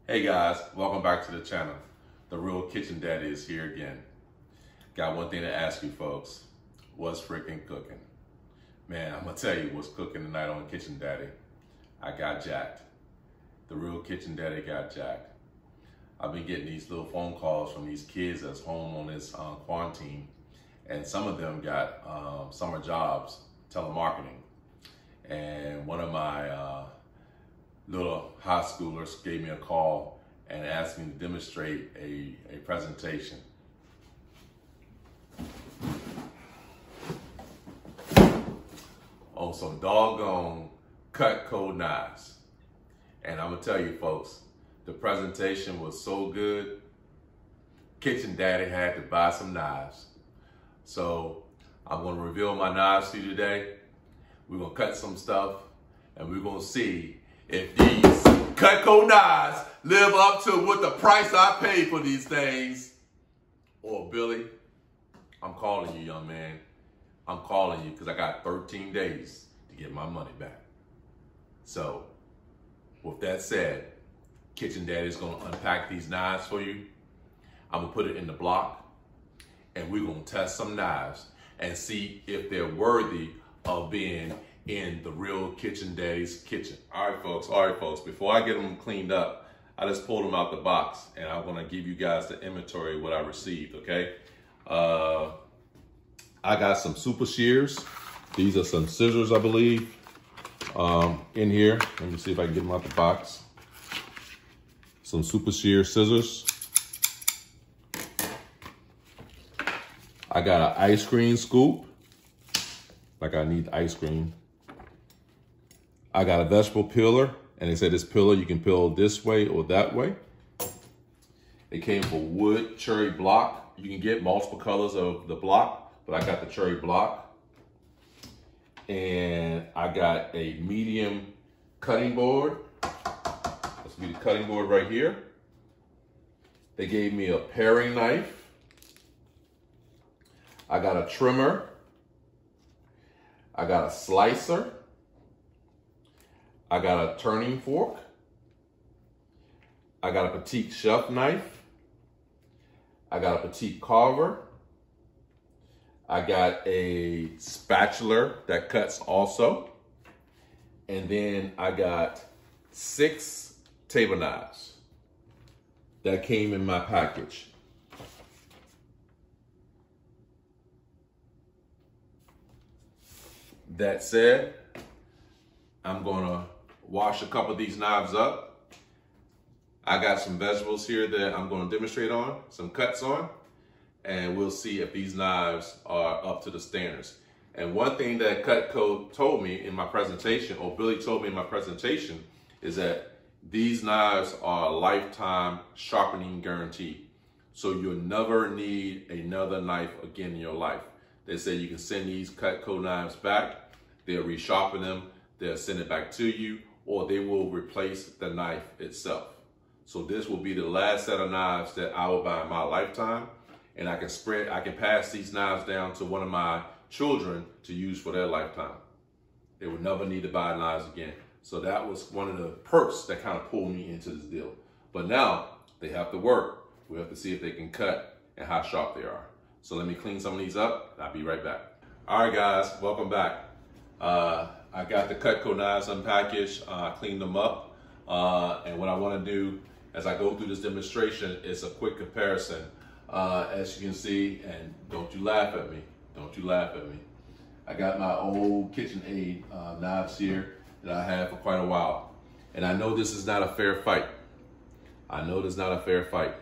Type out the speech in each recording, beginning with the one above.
Hey guys, welcome back to the channel. The Real Kitchen Daddy is here again. Got one thing to ask you folks. What's freaking cooking? Man, I'm gonna tell you what's cooking tonight on Kitchen Daddy. I got jacked. The Real Kitchen Daddy got jacked. I've been getting these little phone calls from these kids that's home on this quarantine, and some of them got summer jobs, telemarketing. And one of my little high schoolers gave me a call and asked me to demonstrate a presentation. On some doggone Cutco knives. And I'm gonna tell you folks, the presentation was so good, Kitchen Daddy had to buy some knives. So I'm gonna reveal my knives to you today. We're gonna cut some stuff and we're gonna see if these Cutco knives live up to what the price I paid for these things. Or Billy, I'm calling you, young man. I'm calling you because I got 13 days to get my money back. So, with that said, Kitchen Daddy's gonna unpack these knives for you. I'm gonna put it in the block and we're gonna test some knives and see if they're worthy of being in the Real Kitchen Daddy's kitchen. All right, folks, before I get them cleaned up, I just pulled them out the box and I'm gonna give you guys the inventory of what I received, okay? I got some super shears. These are some scissors, I believe, in here. Let me see if I can get them out the box. Some super shear scissors. I got an ice cream scoop, like I need ice cream. I got a vegetable peeler, and they said this peeler you can peel this way or that way. It came with a wood cherry block. You can get multiple colors of the block, but I got the cherry block. And I got a medium cutting board. This will be the cutting board right here. They gave me a paring knife. I got a trimmer. I got a slicer. I got a turning fork. I got a petite chef knife. I got a petite carver. I got a spatula that cuts also. And then I got 6 table knives that came in my package. That said, I'm gonna wash a couple of these knives up. I got some vegetables here that I'm gonna demonstrate on, some cuts on, and we'll see if these knives are up to the standards. And one thing that Cutco told me in my presentation, or Billy told me in my presentation, is that these knives are a lifetime sharpening guarantee. So you'll never need another knife again in your life. They said you can send these Cutco knives back, they'll resharpen them, they'll send it back to you, or they will replace the knife itself. So this will be the last set of knives that I will buy in my lifetime, and I can pass these knives down to one of my children to use for their lifetime. They will never need to buy knives again. So that was one of the perks that kind of pulled me into this deal. But now they have to work. We have to see if they can cut and how sharp they are. So let me clean some of these up, and I'll be right back. All right, guys, welcome back. I got the Cutco knives unpackaged, cleaned them up, and what I want to do as I go through this demonstration is a quick comparison. As you can see, and don't you laugh at me, don't you laugh at me. I got my old KitchenAid knives here that I had for quite a while, and I know this is not a fair fight. I know this is not a fair fight.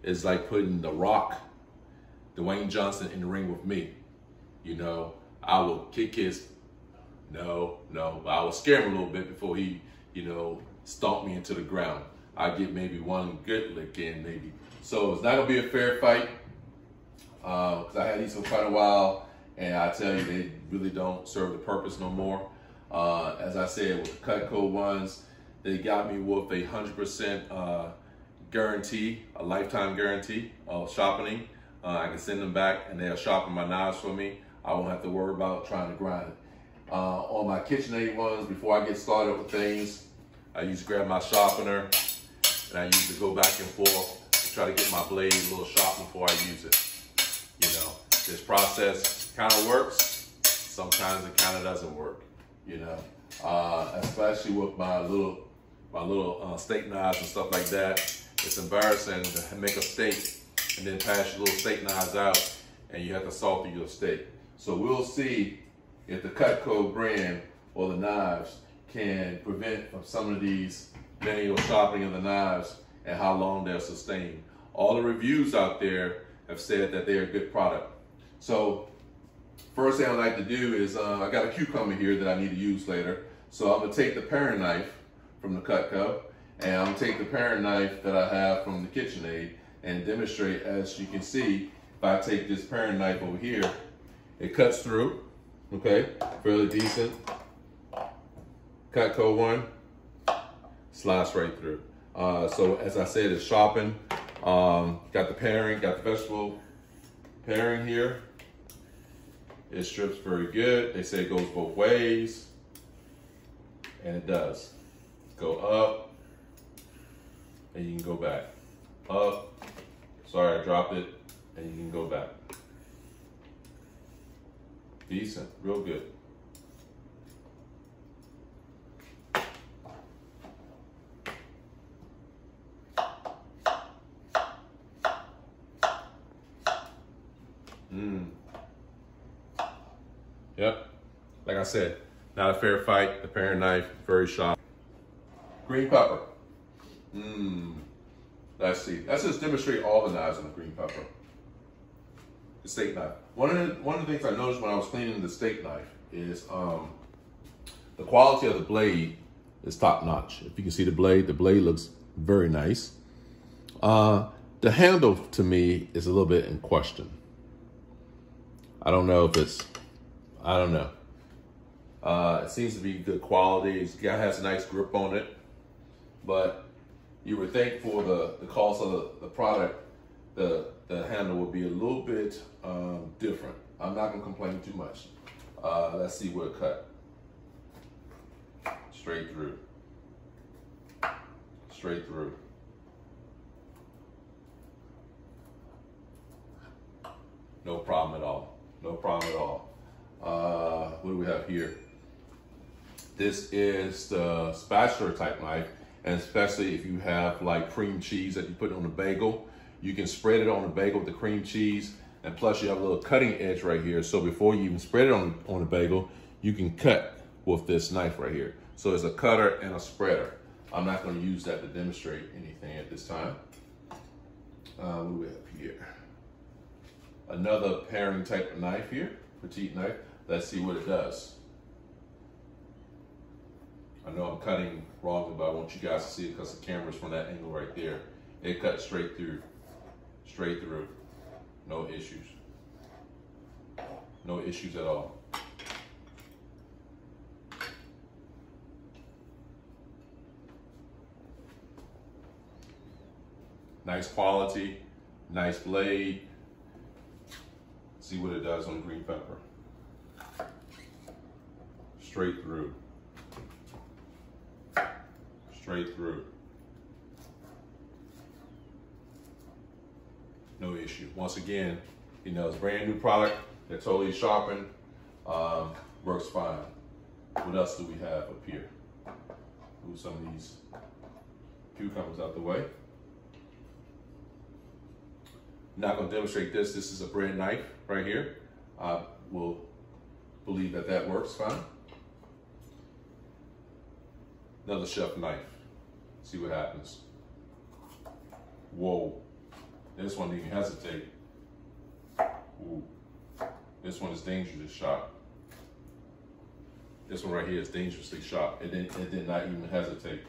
It's like putting The Rock, Dwayne Johnson, in the ring with me. You know, I will kick his, no, I will scare him a little bit before he, stomp me into the ground. I get maybe one good lick in, maybe. So it's not gonna be a fair fight, because I had these for quite a while, and I tell you, they really don't serve the purpose no more. As I said, with the Cutco ones, they got me with a 100% guarantee, a lifetime guarantee of sharpening. I can send them back and they'll sharpen my knives for me. I won't have to worry about trying to grind it. On my KitchenAid ones, before I get started with things, I used to grab my sharpener and I usually go back and forth to try to get my blade a little sharp before I use it. You know, this process kind of works. Sometimes it kind of doesn't work. You know, especially with my little steak knives and stuff like that. It's embarrassing to make a steak and then pass your little steak knives out, and you have to salt through your steak. So we'll see if the Cutco brand or the knives can prevent from some of these manual sharpening of the knives and how long they'll sustain. All the reviews out there have said that they're a good product. So first thing I like to do is, I got a cucumber here that I need to use later. So I'm gonna take the paring knife from the Cutco, and I'm gonna take the paring knife that I have from the KitchenAid and demonstrate. As you can see, if I take this paring knife over here, it cuts through, okay, fairly decent. Cutco one, slides right through. So as I said, it's sharpened. Got the paring, got the vegetable paring here. It strips very good. They say it goes both ways, and it does. Go up, and you can go back. Up, sorry I dropped it, and you can go back. Decent, real good. Yep, like I said, not a fair fight. The paring knife, very sharp. Green pepper. Let's see. Let's just demonstrate all the knives on the green pepper. The steak knife. One of the things I noticed when I was cleaning the steak knife is the quality of the blade is top notch. If you can see the blade looks very nice. The handle to me is a little bit in question. I don't know if it's, I don't know. It seems to be good quality. It has a nice grip on it, but you would think for the cost of the product, the handle would be a little bit different. I'm not gonna complain too much. Let's see where it cut. Straight through. Straight through. No problem at all. No problem at all. What do we have here? This is the spatula type knife, and especially if you have like cream cheese that you put on the bagel, you can spread it on the bagel with the cream cheese, and plus you have a little cutting edge right here. So before you even spread it on the bagel, you can cut with this knife right here. So it's a cutter and a spreader. I'm not going to use that to demonstrate anything at this time. What do we have here? Another paring type of knife here, petite knife. Let's see what it does. I know I'm cutting wrongly, but I want you guys to see it because the camera's from that angle right there. It cuts straight through, no issues. No issues at all. Nice quality, nice blade. See what it does on green pepper. Straight through. Straight through. No issue. Once again, you know, it's a brand new product. They're totally sharpened. Works fine. What else do we have up here? Move some of these cucumbers out the way. Not going to demonstrate this. This is a bread knife right here. I will believe that that works fine. Another chef knife. See what happens. Whoa. This one didn't even hesitate. Ooh. This one is dangerously sharp. This one right here is dangerously sharp. It did not even hesitate.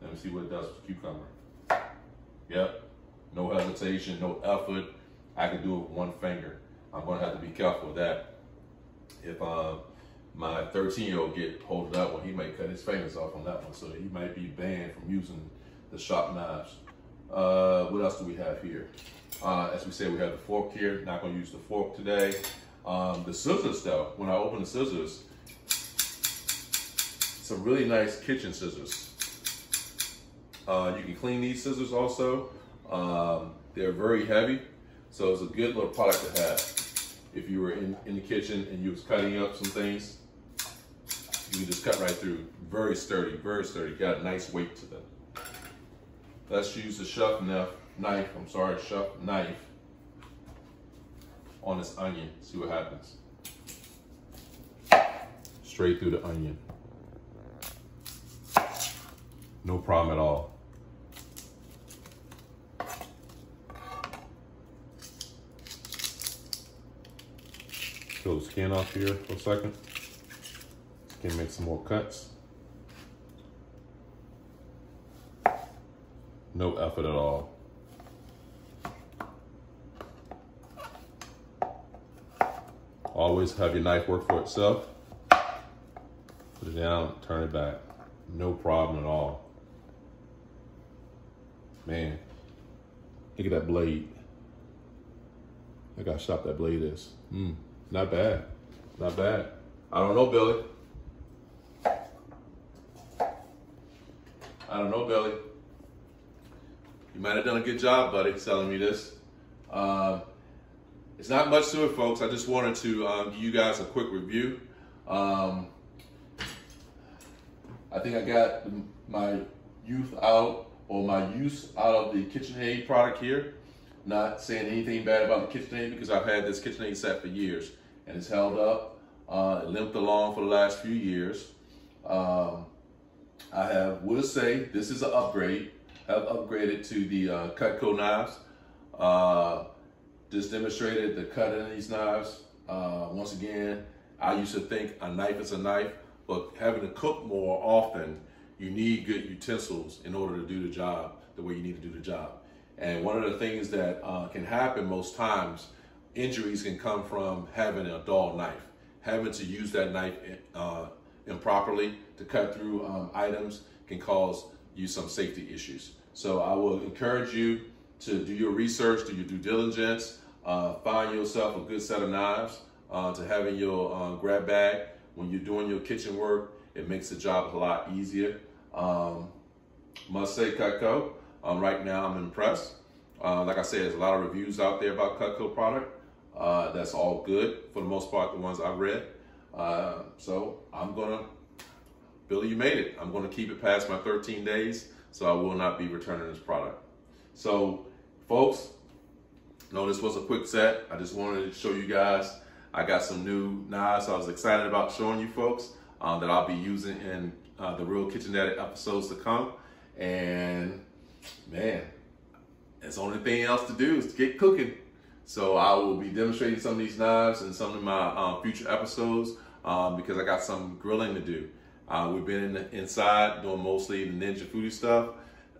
Let me see what it does with cucumber. Yep. No hesitation, no effort. I can do it with one finger. I'm gonna have to be careful with that. If my 13-year-old get hold of that one, he might cut his fingers off on that one, so he might be banned from using the sharp knives. What else do we have here? As we said, we have the fork here. Not gonna use the fork today. The scissors though, when I open the scissors, some really nice kitchen scissors. You can clean these scissors also. They're very heavy, so it's a good little product to have. If you were in the kitchen and you was cutting up some things, you can just cut right through. Very sturdy, very sturdy. Got a nice weight to them. Let's use the chef knife on this onion. See what happens. Straight through the onion. No problem at all. Peel the skin off here for a second. Can make some more cuts. No effort at all. Always have your knife work for itself. Put it down, turn it back. No problem at all. Man, look at that blade. Look how sharp that blade is. Not bad, not bad. I don't know, Billy. I don't know, Billy. You might have done a good job, buddy, telling me this. It's not much to it, folks. I just wanted to give you guys a quick review. I think I got my use out of the KitchenAid product here. Not saying anything bad about the KitchenAid because I've had this KitchenAid set for years and it's held up. It limped along for the last few years. I will say this is an upgrade. I've upgraded to the Cutco knives. Just demonstrated the cut in these knives. Once again, I used to think a knife is a knife, but having to cook more often, you need good utensils in order to do the job the way you need to do the job. And one of the things that can happen most times, injuries can come from having a dull knife. Having to use that knife improperly to cut through items can cause you some safety issues. So I will encourage you to do your research, do your due diligence, find yourself a good set of knives to have in your grab bag. When you're doing your kitchen work, it makes the job a lot easier. Must say Cutco, right now I'm impressed. Like I said, there's a lot of reviews out there about Cutco product. That's all good for the most part, the ones I've read. So I'm gonna, Billy, you made it. I'm gonna keep it past my 13 days, so I will not be returning this product. So folks, no, this was a quick set. I just wanted to show you guys. I got some new knives I was excited about showing you folks that I'll be using in the Real Kitchen Daddy episodes to come. And man, that's the only thing else to do is to get cooking. So I will be demonstrating some of these knives in some of my future episodes because I got some grilling to do. We've been inside doing mostly the Ninja Foodie stuff.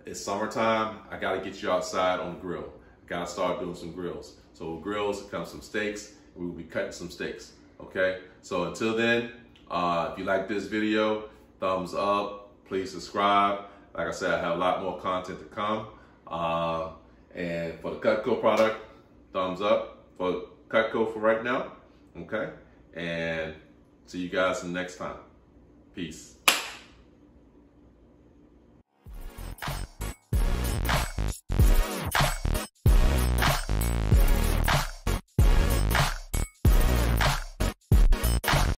It's summertime. I got to get you outside on the grill. Got to start doing some grills. So with grills comes some steaks. We will be cutting some steaks. Okay. So until then, if you like this video, thumbs up. Please subscribe. Like I said, I have a lot more content to come. And for the Cutco product, thumbs up for Cutco for right now. Okay. And see you guys next time. Peace.